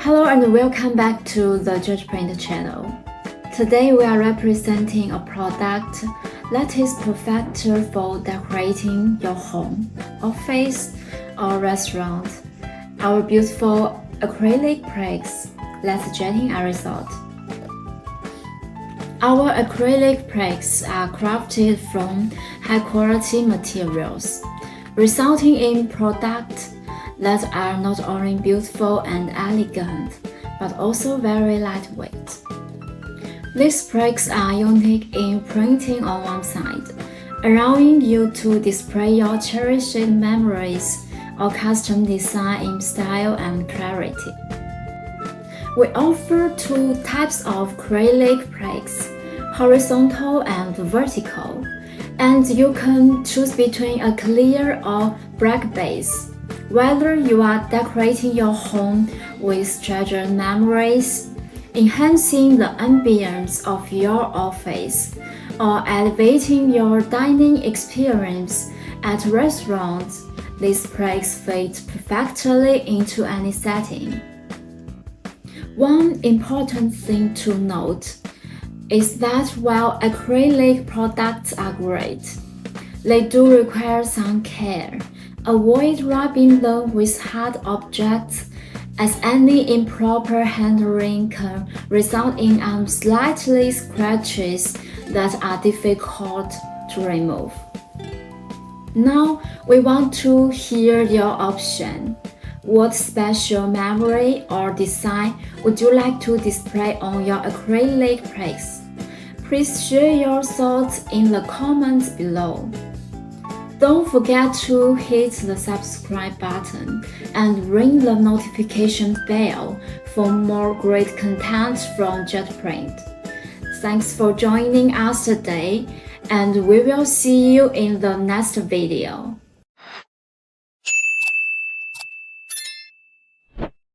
Hello and welcome back to the JetPrint channel. Today we are representing a product that is perfect for decorating your home, office, or restaurant. Our beautiful acrylic plaques that's jetting a result. Our acrylic plaques are crafted from high-quality materials, resulting in products that are not only beautiful and elegant, but also very lightweight. These plaques are unique in printing on one side, allowing you to display your cherished memories or custom design in style and clarity. We offer two types of acrylic plaques, horizontal and vertical, and you can choose between a clear or black base. Whether you are decorating your home with treasured memories, enhancing the ambience of your office, or elevating your dining experience at restaurants, these plaques fit perfectly into any setting. One important thing to note is that while acrylic products are great, they do require some care. Avoid rubbing them with hard objects, as any improper handling can result in unsightly scratches that are difficult to remove. Now we want to hear your option. What special memory or design would you like to display on your acrylic plaques? Please share your thoughts in the comments below. Don't forget to hit the subscribe button and ring the notification bell for more great content from JetPrint. Thanks for joining us today, and we will see you in the next video.